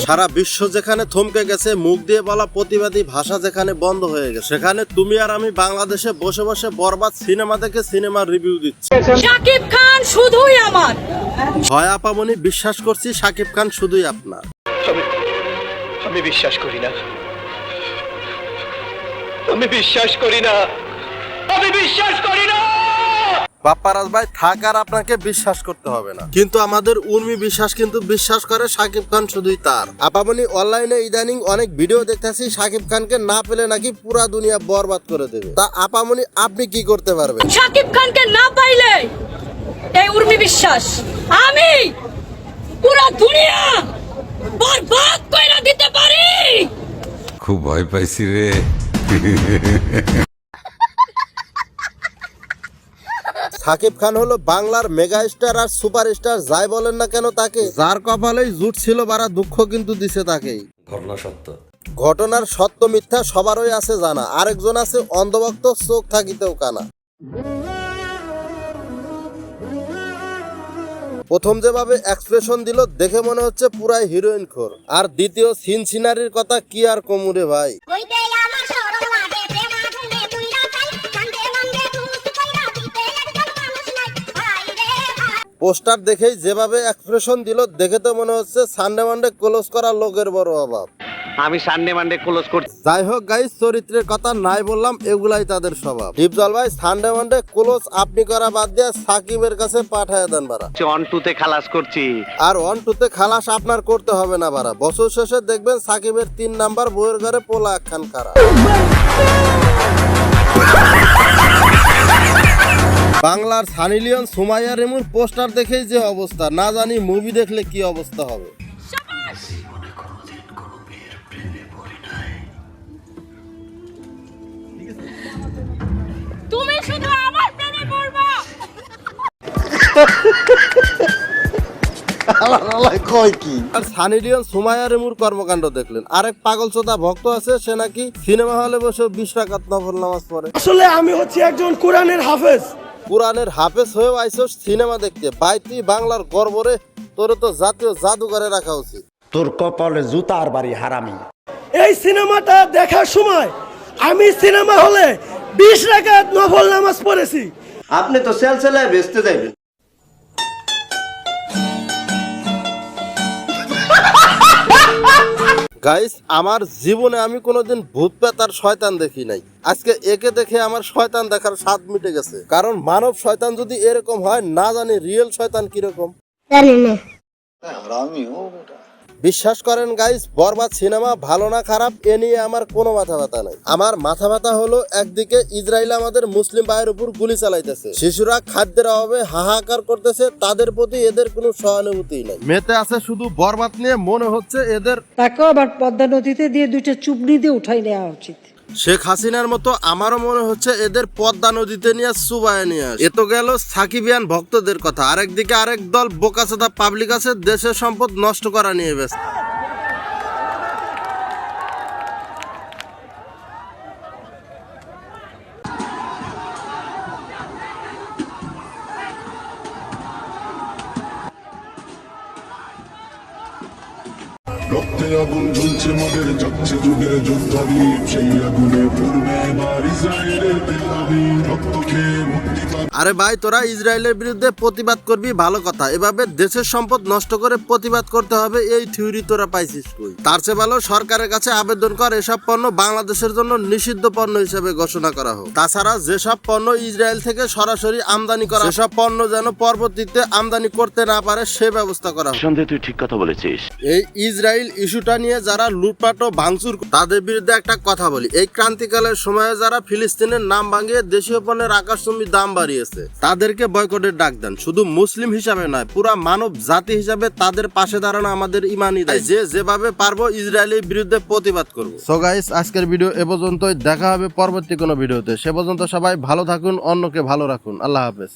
সারা বিশ্ব যেখানে থমকে গেছে, মুখ দিয়ে বলা প্রতিবাদী ভাষা যেখানে বন্ধ হয়ে গেছে, সেখানে তুমি আর আমি বাংলাদেশে বসে বসে বরবাদ সিনেমা দেখে সিনেমার রিভিউ দিচ্ছি। শাকিব খান শুধুই আমার। হয় আপামনি বিশ্বাস করছি শাকিব খান শুধুই আপনার। আমি বিশ্বাস করি না, আমি বিশ্বাস করি না, আমি বিশ্বাস করি না। বাপ্পারাজ ভাই থাক, আর আপনাকে বিশ্বাস করতে হবে না, কিন্তু আমাদের উর্মি বিশ্বাস কিন্তু বিশ্বাস করে শাকিব খান শুধুই তার। আপামনি অনলাইনে ইদানিং অনেক ভিডিও দেখতেছি শাকিব খানকে না পেলে নাকি পুরা দুনিয়া বরবাদ করে দেবে। তা আপামনি আপনি কি করতে পারবেন? শাকিব খানকে না পাইলে এই উর্মি বিশ্বাস আমি পুরা দুনিয়া বরবাদ কইরা দিতে পারি। খুব ভয় পাইছি রে। শাকিব খান হলো বাংলার মেগা স্টার আর সুপার স্টার, যাই বলেন না কেন তাকে, যার কপালেই জুট ছিল বারা দুঃখ কিন্তু দিছে তাকেই। ঘটনার সত্য মিথ্যা সবারই আছে জানা, আরেকজন আছে অন্ধভক্ত, চোখ থাকিতেও কানা। প্রথম যেভাবে এক্সপ্রেশন দিল দেখে মনে হচ্ছে পুরাই হিরোইন খোর, আর দ্বিতীয় সিন সিনারির কথা কি আর কমুরে ভাই। পোস্টার দেখেই যেভাবে এক্সপ্রেশন দিল দেখে তো মনে হচ্ছে সানডে মানডে ক্লোজ করার লোকের বড় অভাব। আমি সানডে মানডে ক্লোজ করছি। যাই হোক গাইস, চরিত্রের কথা নাই বললাম, এগুলাই তাদের স্বভাব। ডিপজল ভাই সানডে মানডে ক্লোজ আপনি করা বাদ দিয়ে সাকিবের কাছে পাঠায় দেন বারা। অন টুতে খালাস করছি, আর ওয়ান টুতে খালাস আপনার করতে হবে না বারা। বছর শেষে দেখবেন সাকিবের 3 নাম্বার বইয়ের ঘরে পোলা একখান কারা। বাংলার সানি লিওন সুমাইয়া রেমুর পোস্টার দেখেই যে অবস্থা, না জানি মুভি দেখলে কি অবস্থা হবে। তুমি শুধু আমার প্রেমে পড়বা। আর সানি লিওন সুমাইয়া রেমুর কর্মকাণ্ড দেখলেন। আরেক পাগল চোদা ভক্ত আছে, সে নাকি সিনেমা হলে বসে 20 রাকাত নফল নামাজ পড়ে। আসলে আমি হচ্ছি একজন কোরআনের হাফেজ। কোরআনের হাফেজ হয়েও আইসোস সিনেমা দেখতে। ভাই তুই বাংলার গর্বরে, তোর তো জাতীয় জাদুঘরে রাখা উচিত। তোর কপালে জুতার বাড়ি হারামি। এই সিনেমাটা দেখার সময় আমি সিনেমা হলে 20 রাকাত নফল নামাজ পড়েছি। আপনি তো সেলসেলায় বেচতে যাবেন। গাইস, আমার জীবনে আমি কোনোদিন ভূত পেতার শয়তান দেখি নাই। আজকে একে দেখে আমার শয়তান দেখার স্বাদ মিটে গেছে। কারণ মানব শয়তান যদি এরকম হয়, না জানি রিয়েল শয়তান কিরকম। বিশ্বাস করেন গাইস, বরবাদ সিনেমা ভালো না খারাপ এ নিয়ে আমার কোনো মাথা ব্যথা নাই। আমার মাথা ব্যথা হলো একদিকে ইসরায়েল আমাদের মুসলিম ভাইয়ের উপর গুলি চালাইতেছে, শিশুরা খাদ্যের অভাবে হাহাকার করতেছে, তাদের প্রতি এদের কোনো সহানুভূতি নাই। মেতে আছে শুধু বরবাদ নিয়ে, মনে হচ্ছে এদের তাকেও আবার পদ্মা নদীতে দিয়ে 2টা চুবড়ি দিয়ে উঠাই নেওয়া উচিত। শেখ হাসিনার মতো আমারও মনে হচ্ছে এদের পদ্মা নদীতে নিয়ে সুবায় নিয়ে আসে। এ তো গেল সাকিবিয়ান ভক্তদের কথা, আরেকদিকে আরেক দল বোকাচোদা পাবলিক আছে দেশের সম্পদ নষ্ট করা নিয়ে ব্যস্ত। রক্তে আগুন জ্বলছে মোদের, যাচ্ছে যুগের যোদ্ধাবি, সেই আগুনে পূর্বে এবার ইসরায়েলের তেলাবি, রক্ত খেয়ে মুক্তি পাবে। আরে ভাই, তোরা ইসরায়েলের বিরুদ্ধে প্রতিবাদ করবি ভালো কথা, এভাবে দেশের সম্পদ নষ্ট করে প্রতিবাদ করতে হবে এই থিওরি তোরা পাইছিস কই? তার চেয়ে ভালো সরকারের কাছে আবেদন কর এসব পণ্য বাংলাদেশের জন্য নিষিদ্ধ পণ্য হিসেবে ঘোষণা করা হোক। তাছাড়া যেসব পণ্য ইসরায়েল থেকে সরাসরি আমদানি করা, সেসব পণ্য যেন পরবর্তীতে আমদানি করতে না পারে সে ব্যবস্থা করা হোক। সন্দেহ তুই ঠিক কথা বলেছিস। এই ইসরায়েল ইস্যুটা নিয়ে যারা লুটপাট ও ভাঙচুর, তাদের বিরুদ্ধে একটা কথা বলি। এই ক্রান্তিকালের সময়ে যারা ফিলিস্তিনের নাম ভাঙিয়ে দেশীয় পণ্যের আকাশচুম্বী দাম বাড়িয়েছে, তাদেরকে বয়কটের ডাক দেন। শুধু মুসলিম হিসাবে নয়, পুরা মানব জাতি হিসাবে তাদের পাশে দাঁড়ানো আমাদের ইমানি দায়। যে যেভাবে পারবো ইসরায়েলের বিরুদ্ধে প্রতিবাদ করবো। সো গাইস, আজকের ভিডিও এ পর্যন্তই। দেখা হবে পরবর্তী কোনো ভিডিওতে। সে পর্যন্ত সবাই ভালো থাকুন, অন্যকে ভালো রাখুন। আল্লাহ হাফেজ।